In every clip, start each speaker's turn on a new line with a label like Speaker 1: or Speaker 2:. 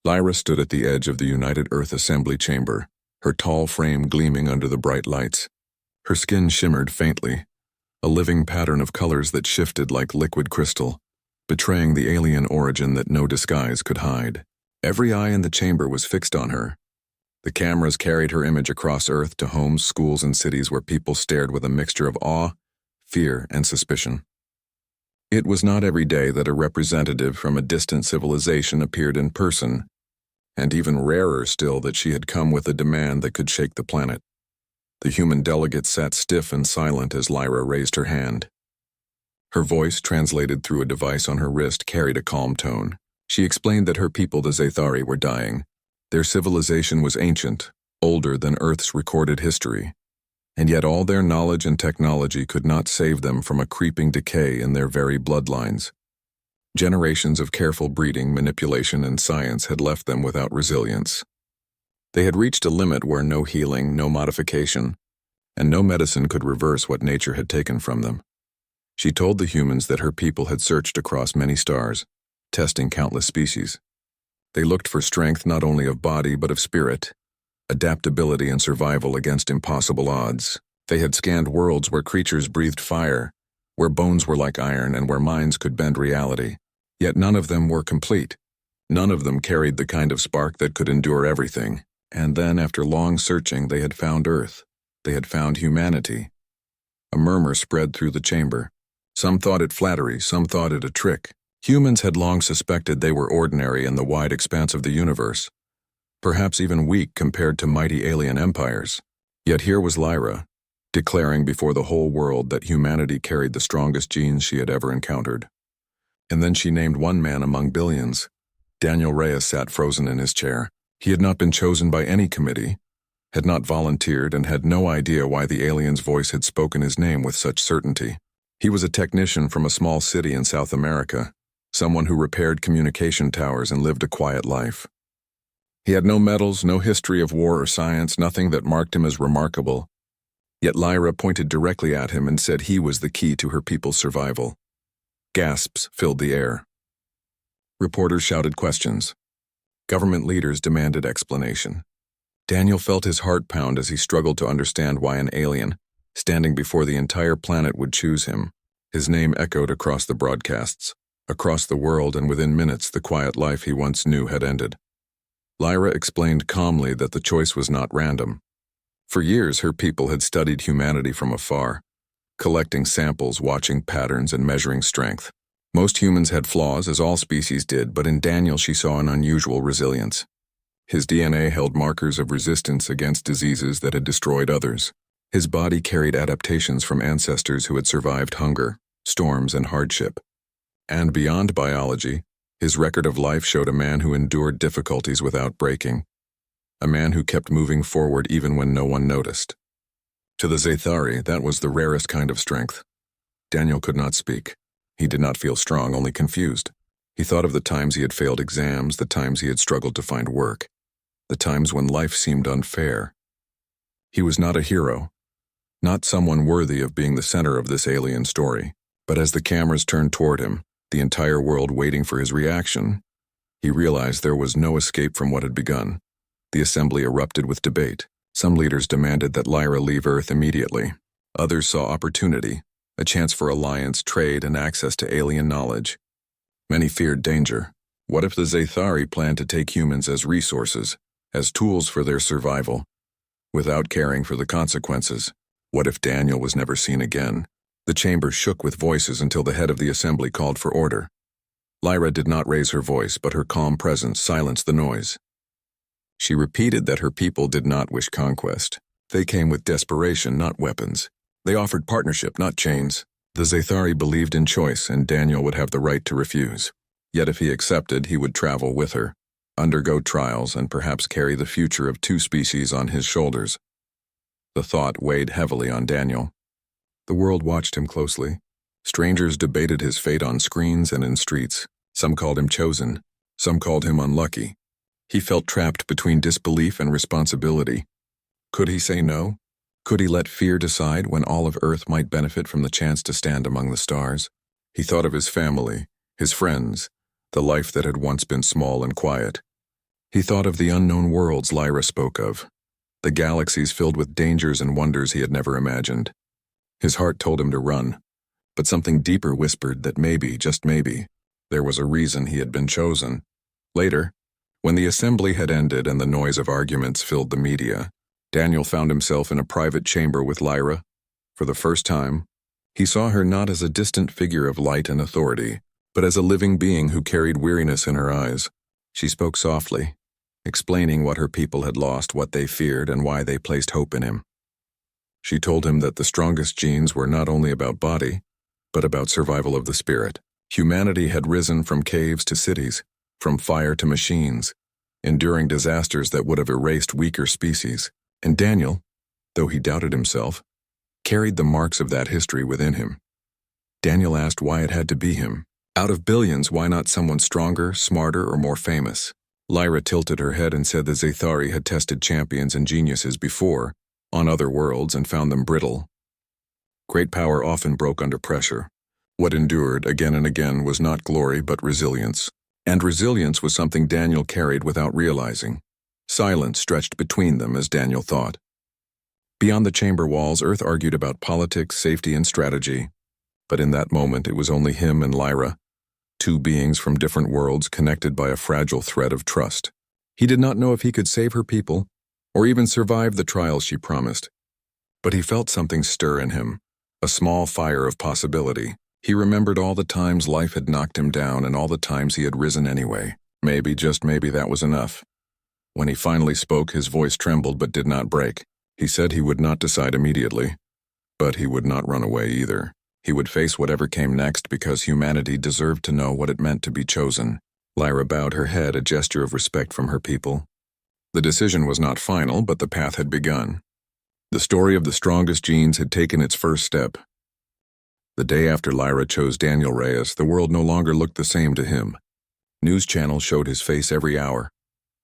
Speaker 1: Lyra stood at the edge of the United Earth Assembly chamber, her tall frame gleaming under the bright lights. Her skin shimmered faintly, a living pattern of colors that shifted like liquid crystal, betraying the alien origin that no disguise could hide. Every eye in the chamber was fixed on her. The cameras carried her image across Earth to homes, schools, and cities where people stared with a mixture of awe, fear, and suspicion. It was not every day that a representative from a distant civilization appeared in person, and even rarer still that she had come with a demand that could shake the planet. The human delegate sat stiff and silent as Lyra raised her hand. Her voice, translated through a device on her wrist, carried a calm tone. She explained that her people, the Zathari, were dying. Their civilization was ancient, older than Earth's recorded history, and yet all their knowledge and technology could not save them from a creeping decay in their very bloodlines. Generations of careful breeding, manipulation, and science had left them without resilience. They had reached a limit where no healing, no modification, and no medicine could reverse what nature had taken from them. She told the humans that her people had searched across many stars, testing countless species. They looked for strength not only of body but of spirit, adaptability and survival against impossible odds. They had scanned worlds where creatures breathed fire, where bones were like iron, and where minds could bend reality. Yet none of them were complete. None of them carried the kind of spark that could endure everything. And then, after long searching, they had found Earth. They had found humanity. A murmur spread through the chamber. Some thought it flattery, some thought it a trick. Humans had long suspected they were ordinary in the wide expanse of the universe, perhaps even weak compared to mighty alien empires. Yet here was Lyra, declaring before the whole world that humanity carried the strongest genes she had ever encountered. And then she named one man among billions. Daniel Reyes sat frozen in his chair. He had not been chosen by any committee, had not volunteered, and had no idea why the alien's voice had spoken his name with such certainty. He was a technician from a small city in South America, someone who repaired communication towers and lived a quiet life. He had no medals, no history of war or science, nothing that marked him as remarkable. Yet Lyra pointed directly at him and said he was the key to her people's survival. Gasps filled the air. Reporters shouted questions. Government leaders demanded explanation. Daniel felt his heart pound as he struggled to understand why an alien, standing before the entire planet, would choose him. His name echoed across the broadcasts, across the world, and within minutes the quiet life he once knew had ended. Lyra explained calmly that the choice was not random. For years her people had studied humanity from afar, collecting samples, watching patterns, and measuring strength. Most humans had flaws, as all species did, but in Daniel she saw an unusual resilience. His DNA held markers of resistance against diseases that had destroyed others. His body carried adaptations from ancestors who had survived hunger, storms, and hardship. And beyond biology, his record of life showed a man who endured difficulties without breaking, a man who kept moving forward even when no one noticed. To the Zathari, that was the rarest kind of strength. Daniel could not speak. He did not feel strong, only confused. He thought of the times he had failed exams, the times he had struggled to find work, the times when life seemed unfair. He was not a hero, not someone worthy of being the center of this alien story. But as the cameras turned toward him, the entire world waiting for his reaction, he realized there was no escape from what had begun. The assembly erupted with debate. Some leaders demanded that Lyra leave Earth immediately. Others saw opportunity, a chance for alliance, trade, and access to alien knowledge. Many feared danger. What if the Zathari planned to take humans as resources, as tools for their survival, without caring for the consequences? What if Daniel was never seen again? The chamber shook with voices until the head of the assembly called for order. Lyra did not raise her voice, but her calm presence silenced the noise. She repeated that her people did not wish conquest. They came with desperation, not weapons. They offered partnership, not chains. The Zathari believed in choice, and Daniel would have the right to refuse. Yet if he accepted, he would travel with her, undergo trials, and perhaps carry the future of two species on his shoulders. The thought weighed heavily on Daniel. The world watched him closely. Strangers debated his fate on screens and in streets. Some called him chosen. Some called him unlucky. He felt trapped between disbelief and responsibility. Could he say no? Could he let fear decide when all of Earth might benefit from the chance to stand among the stars? He thought of his family, his friends, the life that had once been small and quiet. He thought of the unknown worlds Lyra spoke of, the galaxies filled with dangers and wonders he had never imagined. His heart told him to run, but something deeper whispered that maybe, just maybe, there was a reason he had been chosen. Later, when the assembly had ended and the noise of arguments filled the media, Daniel found himself in a private chamber with Lyra. For the first time, he saw her not as a distant figure of light and authority, but as a living being who carried weariness in her eyes. She spoke softly, explaining what her people had lost, what they feared, and why they placed hope in him. She told him that the strongest genes were not only about body, but about survival of the spirit. Humanity had risen from caves to cities, from fire to machines, enduring disasters that would have erased weaker species. And Daniel, though he doubted himself, carried the marks of that history within him. Daniel asked why it had to be him. Out of billions, why not someone stronger, smarter, or more famous? Lyra tilted her head and said the Zathari had tested champions and geniuses before, on other worlds, and found them brittle. Great power often broke under pressure. What endured again and again was not glory but resilience. And resilience was something Daniel carried without realizing. Silence stretched between them as Daniel thought. Beyond the chamber walls, Earth argued about politics, safety, and strategy. But in that moment, it was only him and Lyra, two beings from different worlds connected by a fragile thread of trust. He did not know if he could save her people, or even survive the trials she promised. But he felt something stir in him, a small fire of possibility. He remembered all the times life had knocked him down and all the times he had risen anyway. Maybe, just maybe, that was enough. When he finally spoke, his voice trembled but did not break. He said he would not decide immediately, but he would not run away either. He would face whatever came next because humanity deserved to know what it meant to be chosen. Lyra bowed her head, a gesture of respect from her people. The decision was not final, but the path had begun. The story of the strongest genes had taken its first step. The day after Lyra chose Daniel Reyes, the world no longer looked the same to him. News channels showed his face every hour.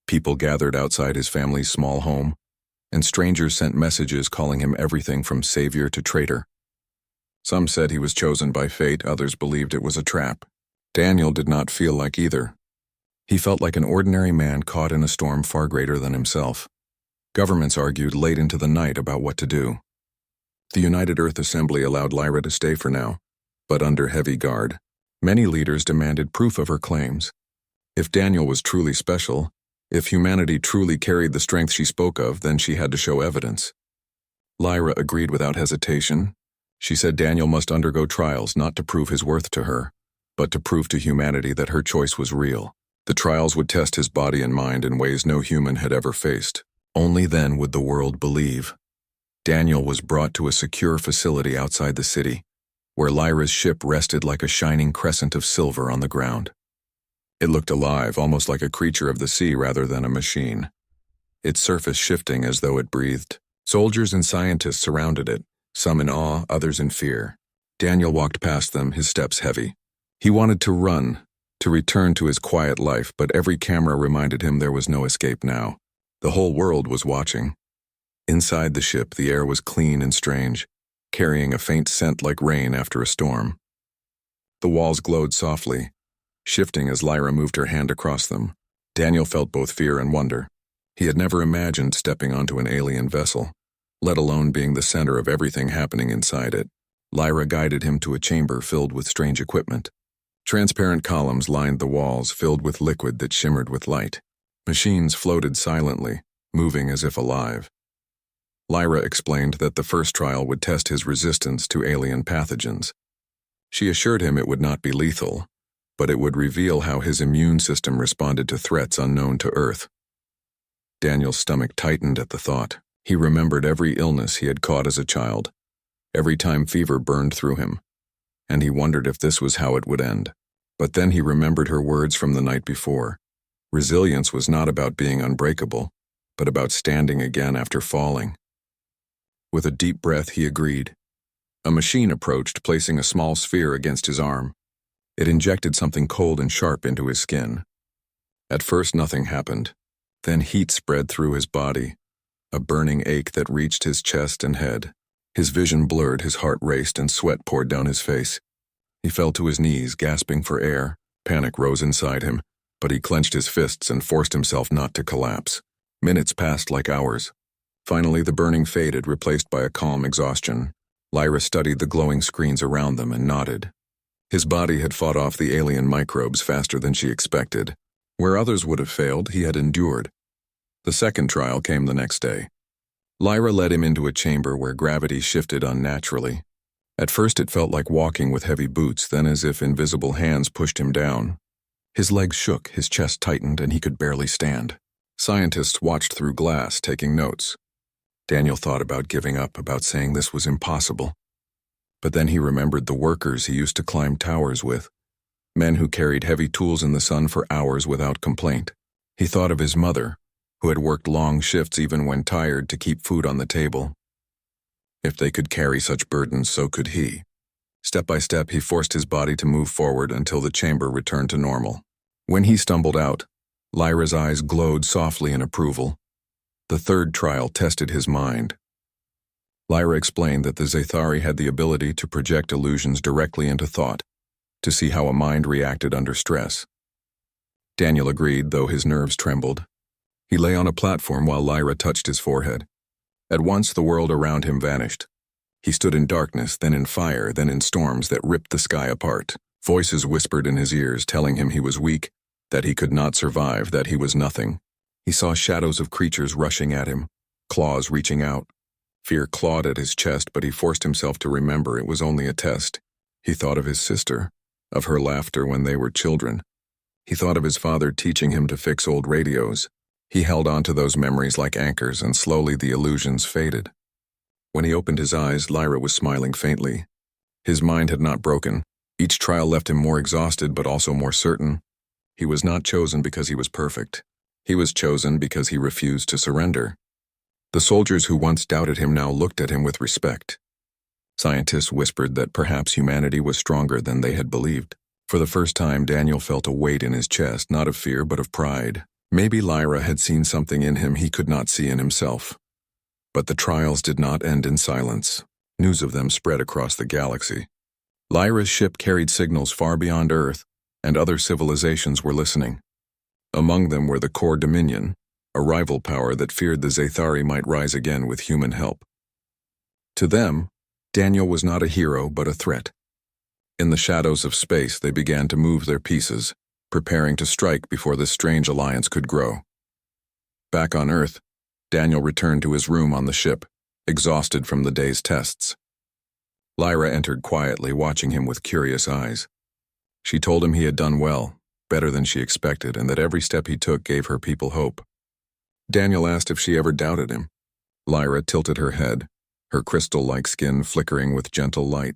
Speaker 1: People gathered outside his family's small home, and strangers sent messages calling him everything from savior to traitor. Some said he was chosen by fate, others believed it was a trap. Daniel did not feel like either. He felt like an ordinary man caught in a storm far greater than himself. Governments argued late into the night about what to do. The United Earth Assembly allowed Lyra to stay for now, but under heavy guard. Many leaders demanded proof of her claims. If Daniel was truly special, if humanity truly carried the strength she spoke of, then she had to show evidence. Lyra agreed without hesitation. She said Daniel must undergo trials not to prove his worth to her, but to prove to humanity that her choice was real. The trials would test his body and mind in ways no human had ever faced. Only then would the world believe. Daniel was brought to a secure facility outside the city, where Lyra's ship rested like a shining crescent of silver on the ground. It looked alive, almost like a creature of the sea rather than a machine, its surface shifting as though it breathed. Soldiers and scientists surrounded it, some in awe, others in fear. Daniel walked past them, his steps heavy. He wanted to run, to return to his quiet life, but every camera reminded him there was no escape now. The whole world was watching. Inside the ship, the air was clean and strange, carrying a faint scent like rain after a storm. The walls glowed softly, shifting as Lyra moved her hand across them. Daniel felt both fear and wonder. He had never imagined stepping onto an alien vessel, let alone being the center of everything happening inside it. Lyra guided him to a chamber filled with strange equipment. Transparent columns lined the walls, filled with liquid that shimmered with light. Machines floated silently, moving as if alive. Lyra explained that the first trial would test his resistance to alien pathogens. She assured him it would not be lethal, but it would reveal how his immune system responded to threats unknown to Earth. Daniel's stomach tightened at the thought. He remembered every illness he had caught as a child, every time fever burned through him, and he wondered if this was how it would end. But then he remembered her words from the night before. Resilience was not about being unbreakable, but about standing again after falling. With a deep breath, he agreed. A machine approached, placing a small sphere against his arm. It injected something cold and sharp into his skin. At first, nothing happened. Then heat spread through his body, a burning ache that reached his chest and head. His vision blurred, his heart raced, and sweat poured down his face. He fell to his knees, gasping for air. Panic rose inside him. but he clenched his fists and forced himself not to collapse. Minutes passed like hours. Finally, the burning faded, replaced by a calm exhaustion. Lyra studied the glowing screens around them and nodded. His body had fought off the alien microbes faster than she expected. Where others would have failed, he had endured. The second trial came the next day. Lyra led him into a chamber where gravity shifted unnaturally. At first it felt like walking with heavy boots, then as if invisible hands pushed him down. His legs shook, his chest tightened, and he could barely stand. Scientists watched through glass, taking notes. Daniel thought about giving up, about saying this was impossible. But then he remembered the workers he used to climb towers with, men who carried heavy tools in the sun for hours without complaint. He thought of his mother, who had worked long shifts even when tired to keep food on the table. If they could carry such burdens, so could he. Step by step, he forced his body to move forward until the chamber returned to normal. When he stumbled out, Lyra's eyes glowed softly in approval. The third trial tested his mind. Lyra explained that the Zathari had the ability to project illusions directly into thought, to see how a mind reacted under stress. Daniel agreed, though his nerves trembled. He lay on a platform while Lyra touched his forehead. At once, the world around him vanished. He stood in darkness, then in fire, then in storms that ripped the sky apart. Voices whispered in his ears, telling him he was weak, that he could not survive, that he was nothing. He saw shadows of creatures rushing at him, claws reaching out. Fear clawed at his chest, but he forced himself to remember it was only a test. He thought of his sister, of her laughter when they were children. He thought of his father teaching him to fix old radios. He held on to those memories like anchors, and slowly the illusions faded. When he opened his eyes, Lyra was smiling faintly. His mind had not broken. Each trial left him more exhausted, but also more certain. He was not chosen because he was perfect. He was chosen because he refused to surrender. The soldiers who once doubted him now looked at him with respect. Scientists whispered that perhaps humanity was stronger than they had believed. For the first time, Daniel felt a weight in his chest, not of fear, but of pride. Maybe Lyra had seen something in him he could not see in himself. But the trials did not end in silence. News of them spread across the galaxy. Lyra's ship carried signals far beyond Earth, and other civilizations were listening. Among them were the Core Dominion, a rival power that feared the Zathari might rise again with human help. To them, Daniel was not a hero but a threat. In the shadows of space, they began to move their pieces, preparing to strike before this strange alliance could grow. Back on Earth, Daniel returned to his room on the ship, exhausted from the day's tests. Lyra entered quietly, watching him with curious eyes. She told him he had done well, better than she expected, and that every step he took gave her people hope. Daniel asked if she ever doubted him. Lyra tilted her head, her crystal-like skin flickering with gentle light.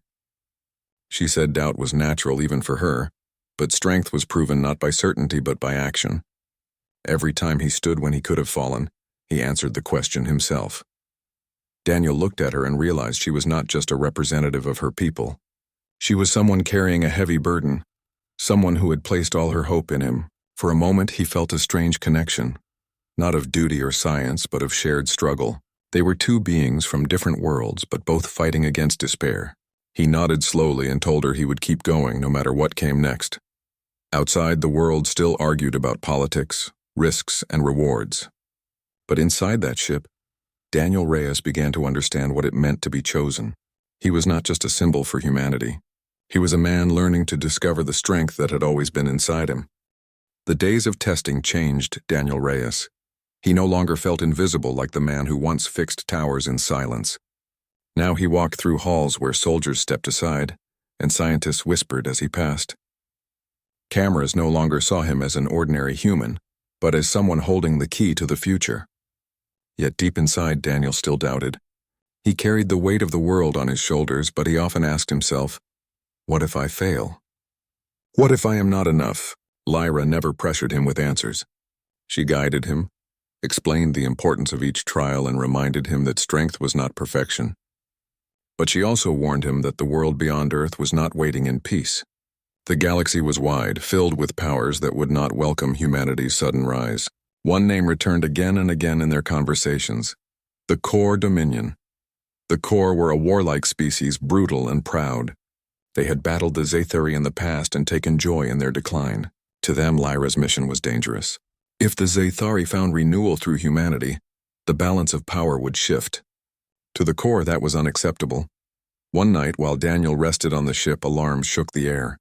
Speaker 1: She said doubt was natural even for her, but strength was proven not by certainty but by action. Every time he stood when he could have fallen, he answered the question himself. Daniel looked at her and realized she was not just a representative of her people. She was someone carrying a heavy burden, someone who had placed all her hope in him. For a moment he felt a strange connection, not of duty or science, but of shared struggle. They were two beings from different worlds, but both fighting against despair. He nodded slowly and told her he would keep going no matter what came next. Outside, the world still argued about politics, risks, and rewards. But inside that ship, Daniel Reyes began to understand what it meant to be chosen. He was not just a symbol for humanity. He was a man learning to discover the strength that had always been inside him. The days of testing changed Daniel Reyes. He no longer felt invisible like the man who once fixed towers in silence. Now he walked through halls where soldiers stepped aside, and scientists whispered as he passed. Cameras no longer saw him as an ordinary human, but as someone holding the key to the future. Yet deep inside, Daniel still doubted. He carried the weight of the world on his shoulders, but he often asked himself, what if I fail? What if I am not enough? Lyra never pressured him with answers. She guided him, explained the importance of each trial, and reminded him that strength was not perfection. But she also warned him that the world beyond Earth was not waiting in peace. The galaxy was wide, filled with powers that would not welcome humanity's sudden rise. One name returned again and again in their conversations: the Core Dominion. The Core were a warlike species, brutal and proud. They had battled the Zathari in the past and taken joy in their decline. To them, Lyra's mission was dangerous. If the Zathari found renewal through humanity, the balance of power would shift. To the core, that was unacceptable. One night, while Daniel rested on the ship, alarms shook the air.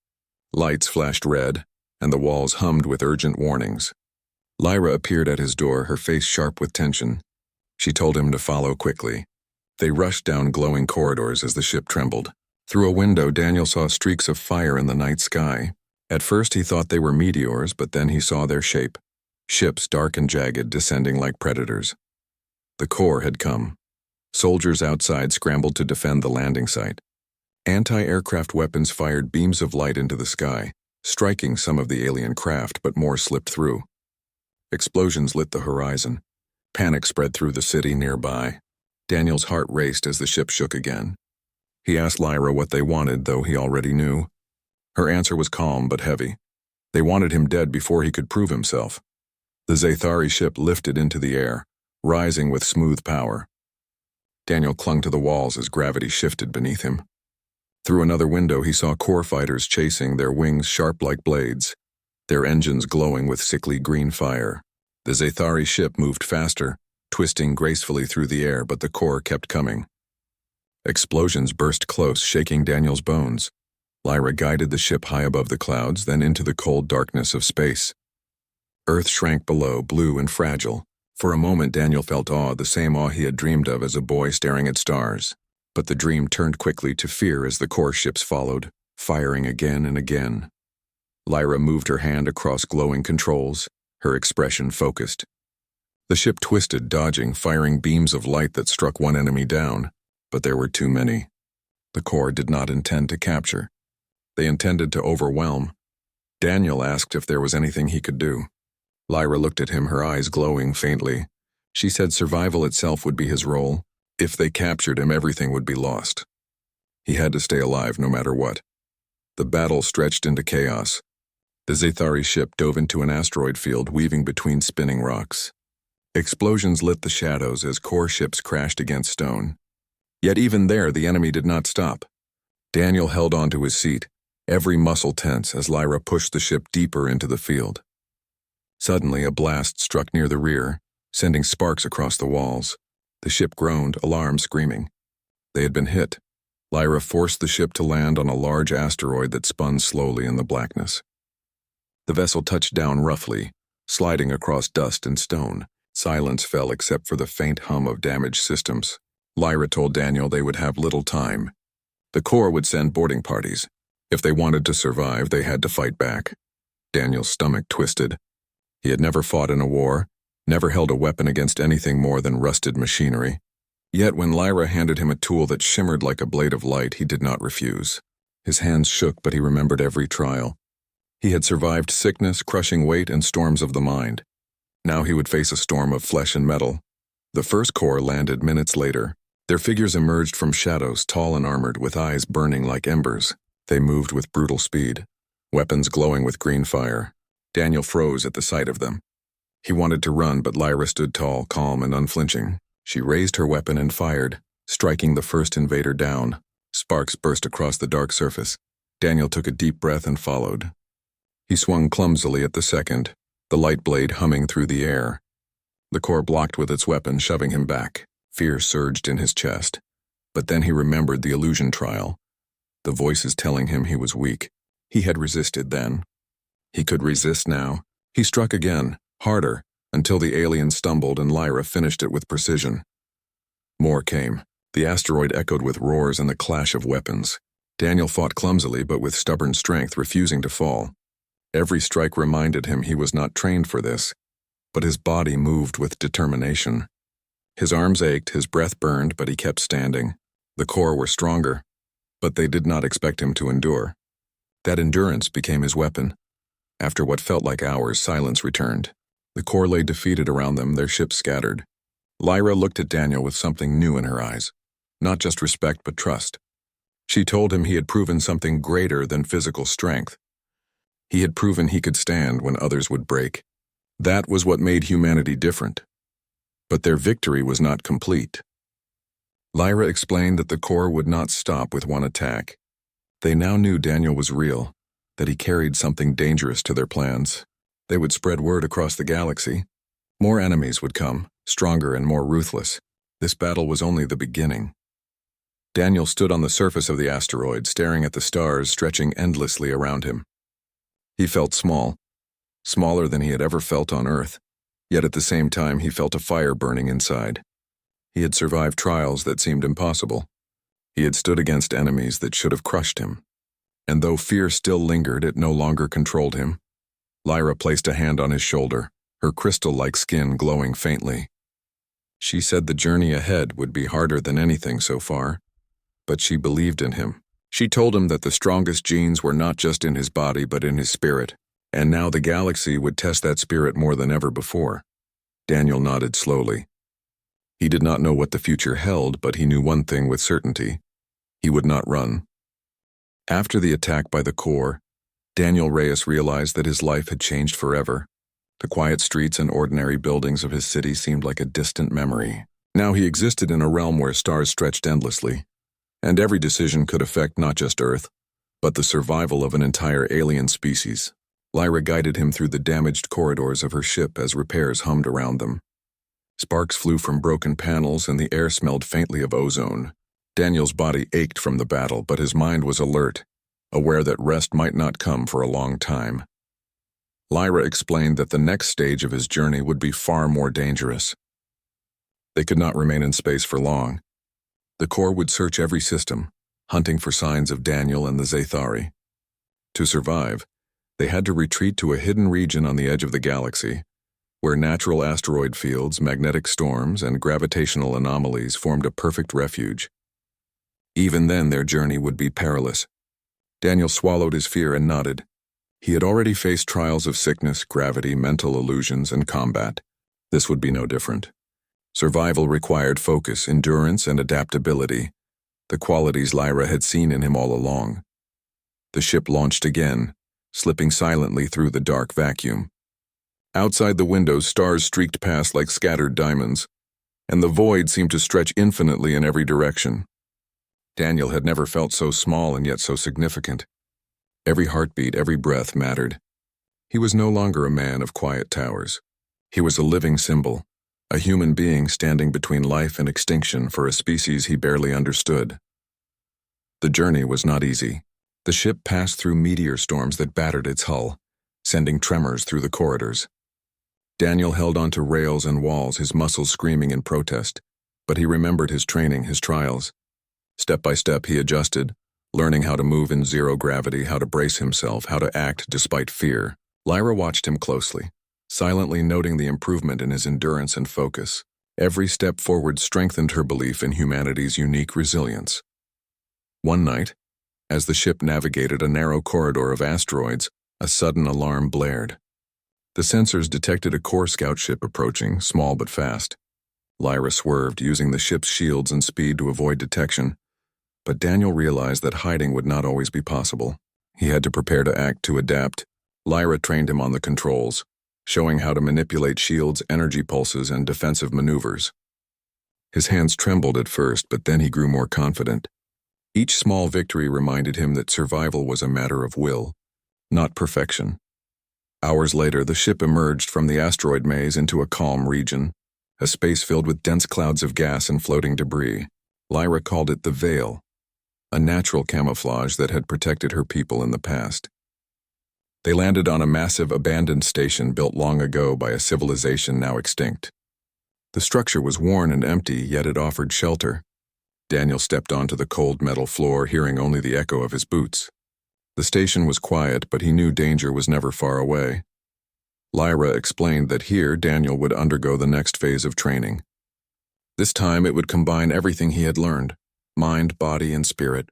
Speaker 1: Lights flashed red, and the walls hummed with urgent warnings. Lyra appeared at his door, her face sharp with tension. She told him to follow quickly. They rushed down glowing corridors as the ship trembled. Through a window, Daniel saw streaks of fire in the night sky. At first he thought they were meteors, but then he saw their shape. Ships dark and jagged, descending like predators. The core had come. Soldiers outside scrambled to defend the landing site. Anti-aircraft weapons fired beams of light into the sky, striking some of the alien craft, but more slipped through. Explosions lit the horizon. Panic spread through the city nearby. Daniel's heart raced as the ship shook again. He asked Lyra what they wanted, though he already knew. Her answer was calm but heavy. They wanted him dead before he could prove himself. The Zathari ship lifted into the air, rising with smooth power. Daniel clung to the walls as gravity shifted beneath him. Through another window, he saw core fighters chasing, their wings sharp like blades, their engines glowing with sickly green fire. The Zathari ship moved faster, twisting gracefully through the air, but the core kept coming. Explosions burst close, shaking Daniel's bones. Lyra guided the ship high above the clouds, then into the cold darkness of space. Earth shrank below, blue and fragile. For a moment, Daniel felt awe, the same awe he had dreamed of as a boy staring at stars. But the dream turned quickly to fear as the core ships followed, firing again and again. Lyra moved her hand across glowing controls, her expression focused. The ship twisted, dodging, firing beams of light that struck one enemy down, but there were too many. The core did not intend to capture. They intended to overwhelm. Daniel asked if there was anything he could do. Lyra looked at him, her eyes glowing faintly. She said survival itself would be his role. If they captured him, everything would be lost. He had to stay alive no matter what. The battle stretched into chaos. The Zathari ship dove into an asteroid field, weaving between spinning rocks. Explosions lit the shadows as core ships crashed against stone. Yet even there, the enemy did not stop. Daniel held onto his seat, every muscle tense as Lyra pushed the ship deeper into the field. Suddenly, a blast struck near the rear, sending sparks across the walls. The ship groaned, alarm screaming. They had been hit. Lyra forced the ship to land on a large asteroid that spun slowly in the blackness. The vessel touched down roughly, sliding across dust and stone. Silence fell except for the faint hum of damaged systems. Lyra told Daniel they would have little time. The core would send boarding parties. If they wanted to survive, they had to fight back. Daniel's stomach twisted. He had never fought in a war, never held a weapon against anything more than rusted machinery. Yet when Lyra handed him a tool that shimmered like a blade of light, he did not refuse. His hands shook, but he remembered every trial. He had survived sickness, crushing weight, and storms of the mind. Now he would face a storm of flesh and metal. The first core landed minutes later. Their figures emerged from shadows, tall and armored, with eyes burning like embers. They moved with brutal speed, weapons glowing with green fire. Daniel froze at the sight of them. He wanted to run, but Lyra stood tall, calm, and unflinching. She raised her weapon and fired, striking the first invader down. Sparks burst across the dark surface. Daniel took a deep breath and followed. He swung clumsily at the second, the light blade humming through the air. The core blocked with its weapon, shoving him back. Fear surged in his chest. But then he remembered the illusion trial. The voices telling him he was weak. He had resisted then. He could resist now. He struck again, harder, until the alien stumbled and Lyra finished it with precision. More came. The asteroid echoed with roars and the clash of weapons. Daniel fought clumsily but with stubborn strength, refusing to fall. Every strike reminded him he was not trained for this, but his body moved with determination. His arms ached, his breath burned, but he kept standing. The core were stronger, but they did not expect him to endure. That endurance became his weapon. After what felt like hours, silence returned. The core lay defeated around them, their ships scattered. Lyra looked at Daniel with something new in her eyes. Not just respect, but trust. She told him he had proven something greater than physical strength. He had proven he could stand when others would break. That was what made humanity different. But their victory was not complete. Lyra explained that the core would not stop with one attack. They now knew Daniel was real. that he carried something dangerous to their plans. They would spread word across the galaxy. More enemies would come, stronger and more ruthless. This battle was only the beginning. Daniel stood on the surface of the asteroid, staring at the stars stretching endlessly around him. He felt small, smaller than he had ever felt on Earth, yet at the same time he felt a fire burning inside. He had survived trials that seemed impossible. He had stood against enemies that should have crushed him. And though fear still lingered, it no longer controlled him. Lyra placed a hand on his shoulder, her crystal-like skin glowing faintly. She said the journey ahead would be harder than anything so far, but she believed in him. She told him that the strongest genes were not just in his body but in his spirit, and now the galaxy would test that spirit more than ever before. Daniel nodded slowly. He did not know what the future held, but he knew one thing with certainty. He would not run. After the attack by the Corps, Daniel Reyes realized that his life had changed forever. The quiet streets and ordinary buildings of his city seemed like a distant memory. Now he existed in a realm where stars stretched endlessly, and every decision could affect not just Earth, but the survival of an entire alien species. Lyra guided him through the damaged corridors of her ship as repairs hummed around them. Sparks flew from broken panels and the air smelled faintly of ozone. Daniel's body ached from the battle, but his mind was alert, aware that rest might not come for a long time. Lyra explained that the next stage of his journey would be far more dangerous. They could not remain in space for long. The Corps would search every system, hunting for signs of Daniel and the Zathari. To survive, they had to retreat to a hidden region on the edge of the galaxy, where natural asteroid fields, magnetic storms, and gravitational anomalies formed a perfect refuge. Even then, their journey would be perilous. Daniel swallowed his fear and nodded. He had already faced trials of sickness, gravity, mental illusions, and combat. This would be no different. Survival required focus, endurance, and adaptability, the qualities Lyra had seen in him all along. The ship launched again, slipping silently through the dark vacuum. Outside the windows, stars streaked past like scattered diamonds, and the void seemed to stretch infinitely in every direction. Daniel had never felt so small and yet so significant. Every heartbeat, every breath mattered. He was no longer a man of quiet towers. He was a living symbol, a human being standing between life and extinction for a species he barely understood. The journey was not easy. The ship passed through meteor storms that battered its hull, sending tremors through the corridors. Daniel held onto rails and walls, his muscles screaming in protest, but he remembered his training, his trials. Step by step he adjusted, learning how to move in zero gravity, how to brace himself, how to act despite fear. Lyra watched him closely, silently noting the improvement in his endurance and focus. Every step forward strengthened her belief in humanity's unique resilience. One night, as the ship navigated a narrow corridor of asteroids, a sudden alarm blared. The sensors detected a Corps scout ship approaching, small but fast. Lyra swerved, using the ship's shields and speed to avoid detection. But Daniel realized that hiding would not always be possible. He had to prepare to act, to adapt. Lyra trained him on the controls, showing how to manipulate shields, energy pulses, and defensive maneuvers. His hands trembled at first, but then he grew more confident. Each small victory reminded him that survival was a matter of will, not perfection. Hours later, the ship emerged from the asteroid maze into a calm region, a space filled with dense clouds of gas and floating debris. Lyra called it the Veil, a natural camouflage that had protected her people in the past. They landed on a massive abandoned station built long ago by a civilization now extinct. The structure was worn and empty, yet it offered shelter. Daniel stepped onto the cold metal floor, hearing only the echo of his boots. The station was quiet, but he knew danger was never far away. Lyra explained that here Daniel would undergo the next phase of training. This time it would combine everything he had learned, mind, body, and spirit.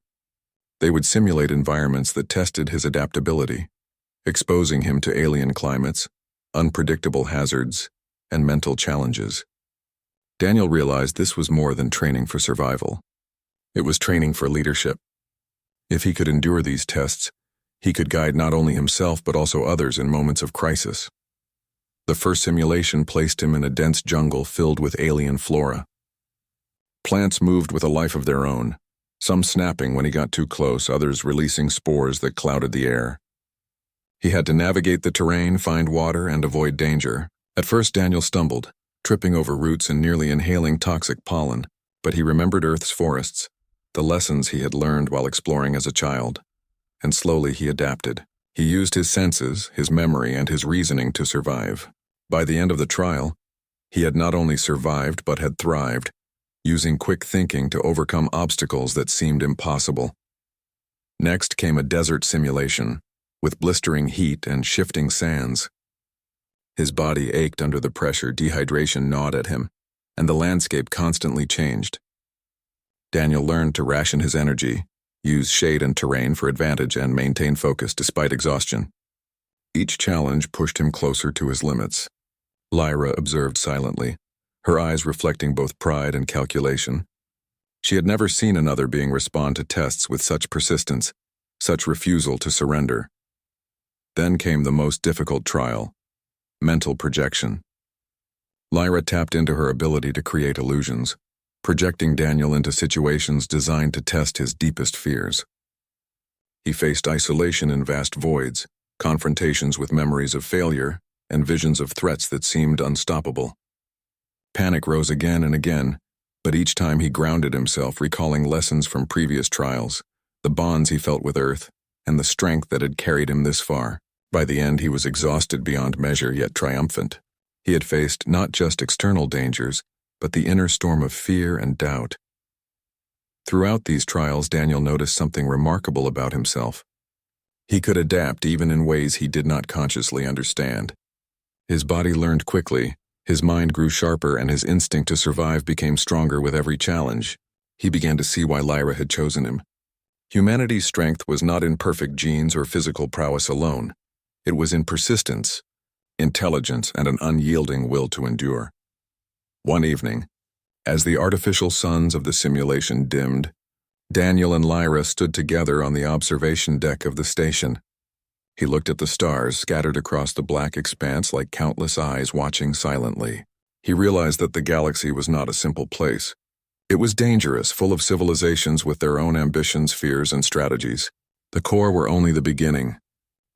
Speaker 1: They would simulate environments that tested his adaptability, exposing him to alien climates, unpredictable hazards, and mental challenges. Daniel realized this was more than training for survival. It was training for leadership. If he could endure these tests, he could guide not only himself but also others in moments of crisis. The first simulation placed him in a dense jungle filled with alien flora. Plants moved with a life of their own, some snapping when he got too close, others releasing spores that clouded the air. He had to navigate the terrain, find water, and avoid danger. At first, Daniel stumbled, tripping over roots and nearly inhaling toxic pollen, but he remembered Earth's forests, the lessons he had learned while exploring as a child, and slowly he adapted. He used his senses, his memory, and his reasoning to survive. By the end of the trial, he had not only survived but had thrived, using quick thinking to overcome obstacles that seemed impossible. Next came a desert simulation, with blistering heat and shifting sands. His body ached under the pressure, dehydration gnawed at him, and the landscape constantly changed. Daniel learned to ration his energy, use shade and terrain for advantage, and maintain focus despite exhaustion. Each challenge pushed him closer to his limits. Lyra observed silently, her eyes reflecting both pride and calculation. She had never seen another being respond to tests with such persistence, such refusal to surrender. Then came the most difficult trial, mental projection. Lyra tapped into her ability to create illusions, projecting Daniel into situations designed to test his deepest fears. He faced isolation in vast voids, confrontations with memories of failure, and visions of threats that seemed unstoppable. Panic rose again and again, but each time he grounded himself, recalling lessons from previous trials, the bonds he felt with Earth, and the strength that had carried him this far. By the end, he was exhausted beyond measure, yet triumphant. He had faced not just external dangers, but the inner storm of fear and doubt. Throughout these trials, Daniel noticed something remarkable about himself. He could adapt even in ways he did not consciously understand. His body learned quickly, his mind grew sharper, and his instinct to survive became stronger with every challenge. He began to see why Lyra had chosen him. Humanity's strength was not in perfect genes or physical prowess alone. It was in persistence, intelligence, and an unyielding will to endure. One evening, as the artificial suns of the simulation dimmed, Daniel and Lyra stood together on the observation deck of the station. He looked at the stars scattered across the black expanse like countless eyes watching silently. He realized that the galaxy was not a simple place. It was dangerous, full of civilizations with their own ambitions, fears, and strategies. The core were only the beginning.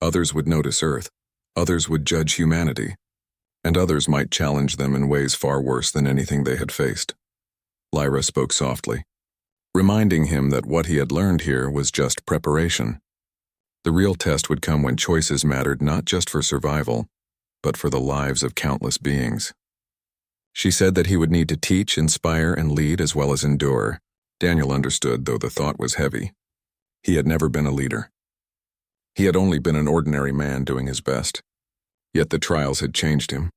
Speaker 1: Others would notice Earth, others would judge humanity, and others might challenge them in ways far worse than anything they had faced. Lyra spoke softly, reminding him that what he had learned here was just preparation. The real test would come when choices mattered not just for survival, but for the lives of countless beings. She said that he would need to teach, inspire, and lead as well as endure. Daniel understood, though the thought was heavy. He had never been a leader. He had only been an ordinary man doing his best. Yet the trials had changed him.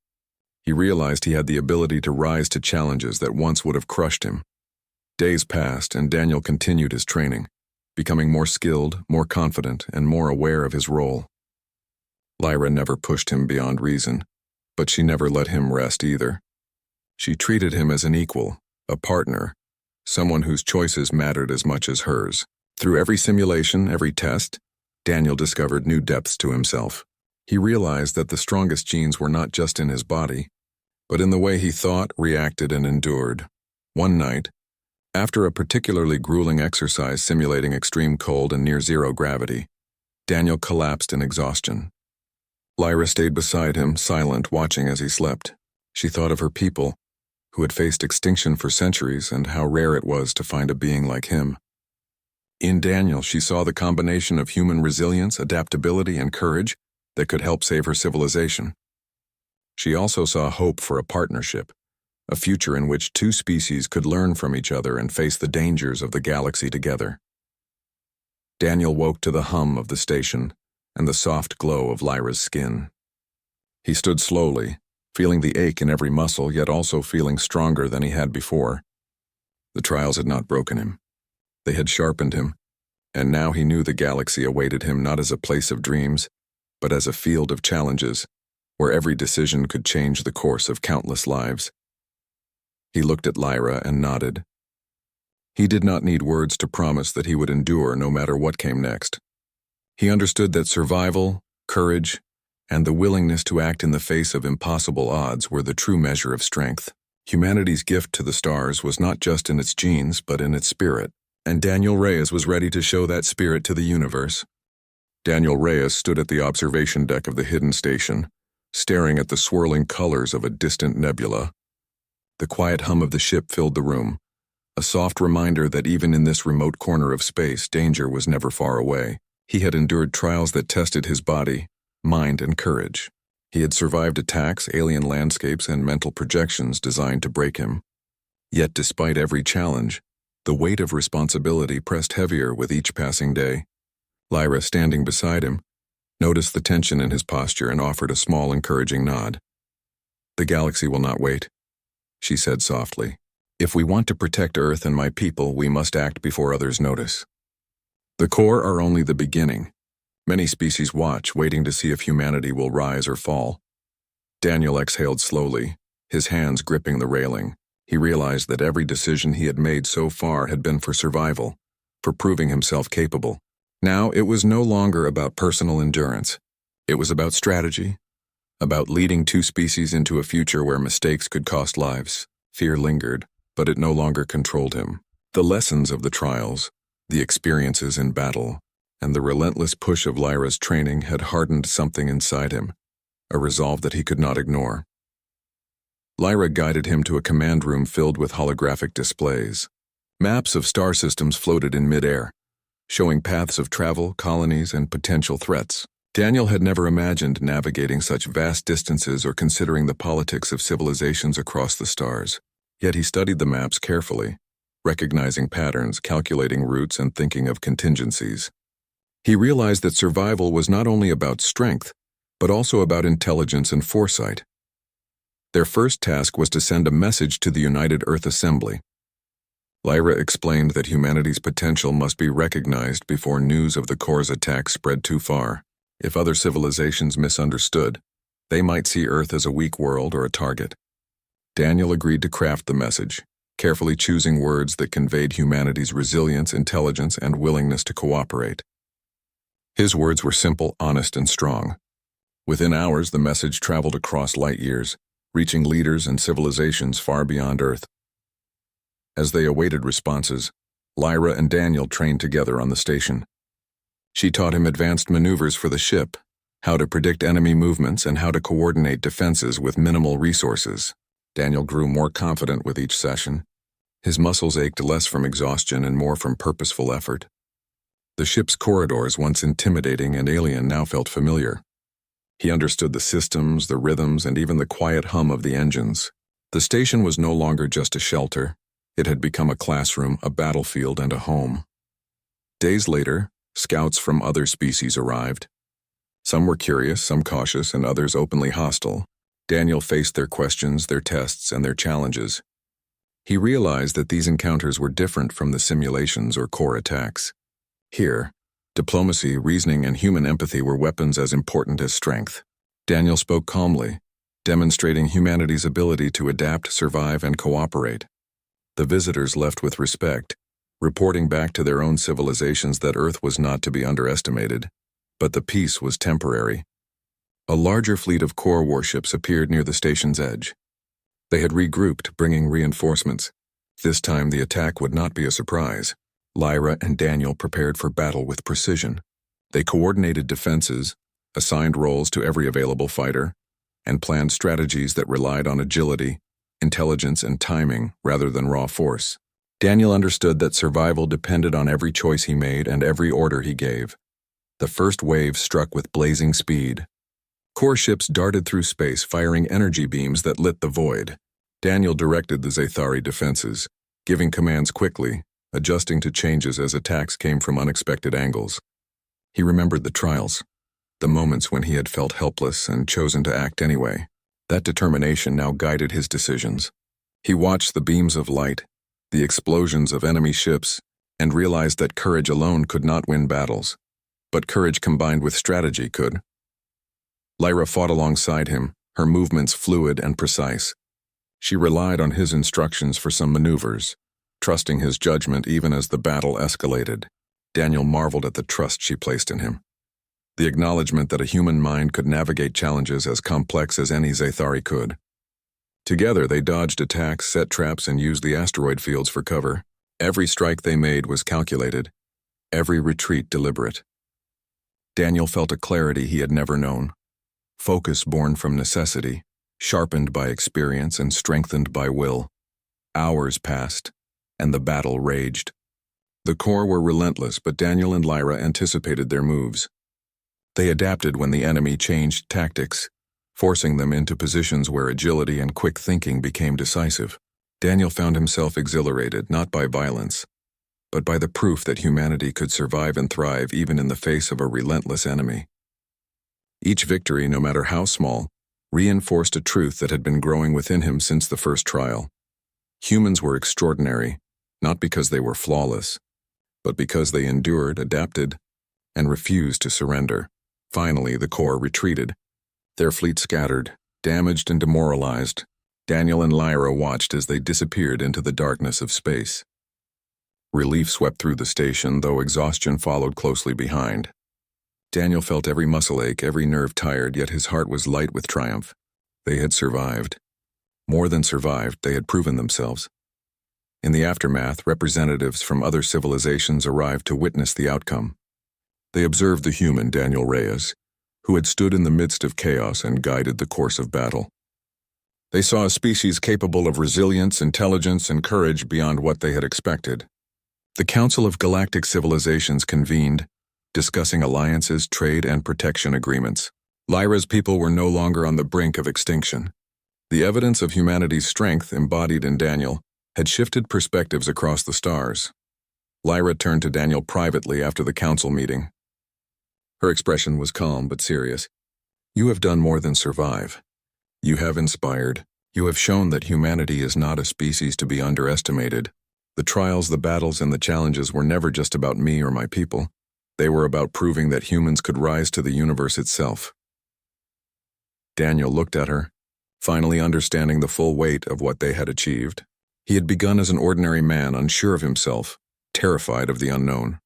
Speaker 1: He realized he had the ability to rise to challenges that once would have crushed him. Days passed, and Daniel continued his training, becoming more skilled, more confident, and more aware of his role. Lyra never pushed him beyond reason, but she never let him rest either. She treated him as an equal, a partner, someone whose choices mattered as much as hers. Through every simulation, every test, Daniel discovered new depths to himself. He realized that the strongest genes were not just in his body, but in the way he thought, reacted, and endured. One night, after a particularly grueling exercise simulating extreme cold and near-zero gravity, Daniel collapsed in exhaustion. Lyra stayed beside him, silent, watching as he slept. She thought of her people, who had faced extinction for centuries, and how rare it was to find a being like him. In Daniel, she saw the combination of human resilience, adaptability, and courage that could help save her civilization. She also saw hope for a partnership, a future in which two species could learn from each other and face the dangers of the galaxy together. Daniel woke to the hum of the station and the soft glow of Lyra's skin. He stood slowly, feeling the ache in every muscle, yet also feeling stronger than he had before. The trials had not broken him. They had sharpened him, and now he knew the galaxy awaited him not as a place of dreams, but as a field of challenges, where every decision could change the course of countless lives. He looked at Lyra and nodded. He did not need words to promise that he would endure no matter what came next. He understood that survival, courage, and the willingness to act in the face of impossible odds were the true measure of strength. Humanity's gift to the stars was not just in its genes, but in its spirit, and Daniel Reyes was ready to show that spirit to the universe. Daniel Reyes stood at the observation deck of the hidden station, staring at the swirling colors of a distant nebula. The quiet hum of the ship filled the room, a soft reminder that even in this remote corner of space, danger was never far away. He had endured trials that tested his body, mind, and courage. He had survived attacks, alien landscapes, and mental projections designed to break him. Yet despite every challenge, the weight of responsibility pressed heavier with each passing day. Lyra, standing beside him, noticed the tension in his posture and offered a small, encouraging nod. "The galaxy will not wait," she said softly. "If we want to protect Earth and my people, we must act before others notice. The core are only the beginning. Many species watch, waiting to see if humanity will rise or fall." Daniel exhaled slowly, his hands gripping the railing. He realized that every decision he had made so far had been for survival, for proving himself capable. Now it was no longer about personal endurance. It was about strategy, about leading two species into a future where mistakes could cost lives. Fear lingered, but it no longer controlled him. The lessons of the trials, the experiences in battle, and the relentless push of Lyra's training had hardened something inside him, a resolve that he could not ignore. Lyra guided him to a command room filled with holographic displays. Maps of star systems floated in midair, showing paths of travel, colonies, and potential threats. Daniel had never imagined navigating such vast distances or considering the politics of civilizations across the stars. Yet he studied the maps carefully, recognizing patterns, calculating routes, and thinking of contingencies. He realized that survival was not only about strength, but also about intelligence and foresight. Their first task was to send a message to the United Earth Assembly. Lyra explained that humanity's potential must be recognized before news of the core's attack spread too far. If other civilizations misunderstood, they might see Earth as a weak world or a target. Daniel agreed to craft the message, carefully choosing words that conveyed humanity's resilience, intelligence, and willingness to cooperate. His words were simple, honest, and strong. Within hours, the message traveled across light years, reaching leaders and civilizations far beyond Earth. As they awaited responses, Lyra and Daniel trained together on the station. She taught him advanced maneuvers for the ship, how to predict enemy movements, and how to coordinate defenses with minimal resources. Daniel grew more confident with each session. His muscles ached less from exhaustion and more from purposeful effort. The ship's corridors, once intimidating and alien, now felt familiar. He understood the systems, the rhythms, and even the quiet hum of the engines. The station was no longer just a shelter. It had become a classroom, a battlefield, and a home. Days later, scouts from other species arrived. Some were curious, some cautious, and others openly hostile. Daniel faced their questions, their tests, and their challenges. He realized that these encounters were different from the simulations or core attacks. Here, diplomacy, reasoning, and human empathy were weapons as important as strength. Daniel spoke calmly, demonstrating humanity's ability to adapt, survive, and cooperate. The visitors left with respect, reporting back to their own civilizations that Earth was not to be underestimated, but the peace was temporary. A larger fleet of core warships appeared near the station's edge. They had regrouped, bringing reinforcements. This time the attack would not be a surprise. Lyra and Daniel prepared for battle with precision. They coordinated defenses, assigned roles to every available fighter, and planned strategies that relied on agility, intelligence, and timing rather than raw force. Daniel understood that survival depended on every choice he made and every order he gave. The first wave struck with blazing speed. Core ships darted through space, firing energy beams that lit the void. Daniel directed the Zathari defenses, giving commands quickly, adjusting to changes as attacks came from unexpected angles. He remembered the trials, the moments when he had felt helpless and chosen to act anyway. That determination now guided his decisions. He watched the beams of light, the explosions of enemy ships, and realized that courage alone could not win battles. But courage combined with strategy could. Lyra fought alongside him, her movements fluid and precise. She relied on his instructions for some maneuvers, trusting his judgment even as the battle escalated. Daniel marveled at the trust she placed in him. The acknowledgement that a human mind could navigate challenges as complex as any Zathari could. Together they dodged attacks, set traps, and used the asteroid fields for cover. Every strike they made was calculated, every retreat deliberate. Daniel felt a clarity he had never known. Focus born from necessity, sharpened by experience and strengthened by will. Hours passed, and the battle raged. The Corps were relentless, but Daniel and Lyra anticipated their moves. They adapted when the enemy changed tactics, forcing them into positions where agility and quick thinking became decisive. Daniel found himself exhilarated not by violence, but by the proof that humanity could survive and thrive even in the face of a relentless enemy. Each victory, no matter how small, reinforced a truth that had been growing within him since the first trial. Humans were extraordinary, not because they were flawless, but because they endured, adapted, and refused to surrender. Finally, the Corps retreated. Their fleet scattered, damaged and demoralized. Daniel and Lyra watched as they disappeared into the darkness of space. Relief swept through the station, though exhaustion followed closely behind. Daniel felt every muscle ache, every nerve tired, yet his heart was light with triumph. They had survived. More than survived, they had proven themselves. In the aftermath, representatives from other civilizations arrived to witness the outcome. They observed the human Daniel Reyes, who had stood in the midst of chaos and guided the course of battle. They saw a species capable of resilience, intelligence, and courage beyond what they had expected. The Council of Galactic Civilizations convened, discussing alliances, trade, and protection agreements. Lyra's people were no longer on the brink of extinction. The evidence of humanity's strength embodied in Daniel had shifted perspectives across the stars. Lyra turned to Daniel privately after the council meeting. Her expression was calm but serious. "You have done more than survive. You have inspired. You have shown that humanity is not a species to be underestimated. The trials, the battles, and the challenges were never just about me or my people. They were about proving that humans could rise to the universe itself." Daniel looked at her, finally understanding the full weight of what they had achieved. He had begun as an ordinary man, unsure of himself, terrified of the unknown.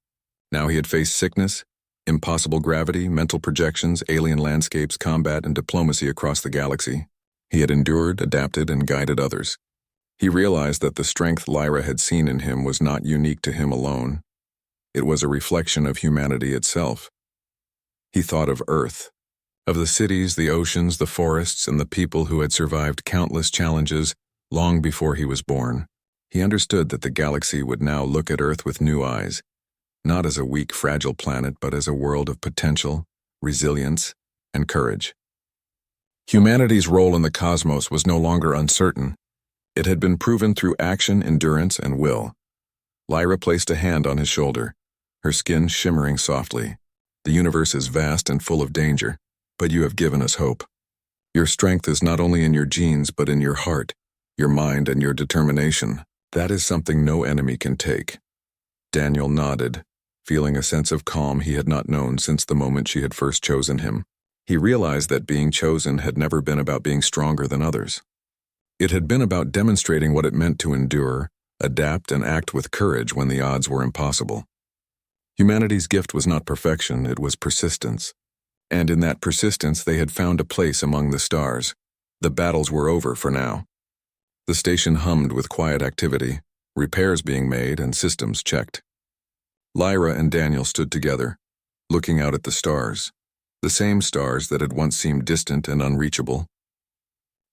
Speaker 1: Now he had faced sickness, impossible gravity, mental projections, alien landscapes, combat, and diplomacy across the galaxy. He had endured, adapted, and guided others. He realized that the strength Lyra had seen in him was not unique to him alone. It was a reflection of humanity itself. He thought of Earth, of the cities, the oceans, the forests, and the people who had survived countless challenges long before he was born. He understood that the galaxy would now look at Earth with new eyes, not as a weak, fragile planet, but as a world of potential, resilience, and courage. Humanity's role in the cosmos was no longer uncertain. It had been proven through action, endurance, and will. Lyra placed a hand on his shoulder, her skin shimmering softly. "The universe is vast and full of danger, but you have given us hope. Your strength is not only in your genes, but in your heart, your mind, and your determination. That is something no enemy can take." Daniel nodded, feeling a sense of calm he had not known since the moment she had first chosen him. He realized that being chosen had never been about being stronger than others. It had been about demonstrating what it meant to endure, adapt, and act with courage when the odds were impossible. Humanity's gift was not perfection, it was persistence. And in that persistence they had found a place among the stars. The battles were over for now. The station hummed with quiet activity, repairs being made and systems checked. Lyra and Daniel stood together, looking out at the stars, the same stars that had once seemed distant and unreachable.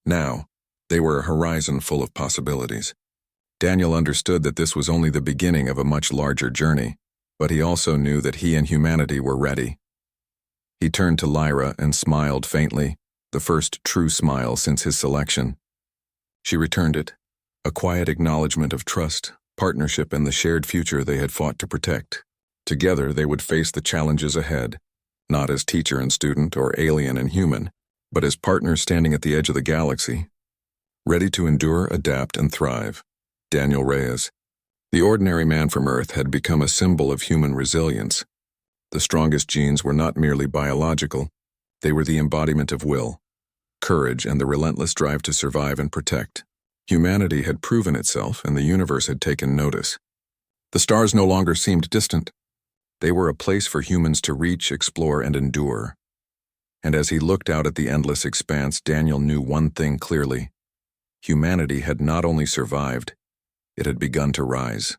Speaker 1: Now, they were a horizon full of possibilities. Daniel understood that this was only the beginning of a much larger journey, but he also knew that he and humanity were ready. He turned to Lyra and smiled faintly, the first true smile since his selection. She returned it, a quiet acknowledgement of trust, partnership, and the shared future they had fought to protect. Together they would face the challenges ahead, not as teacher and student or alien and human, but as partners standing at the edge of the galaxy, ready to endure, adapt, and thrive. Daniel Reyes, the ordinary man from Earth, had become a symbol of human resilience. The strongest genes were not merely biological, they were the embodiment of will, courage, and the relentless drive to survive and protect. Humanity had proven itself, and the universe had taken notice. The stars no longer seemed distant. They were a place for humans to reach, explore, and endure. And as he looked out at the endless expanse, Daniel knew one thing clearly. Humanity had not only survived, it had begun to rise.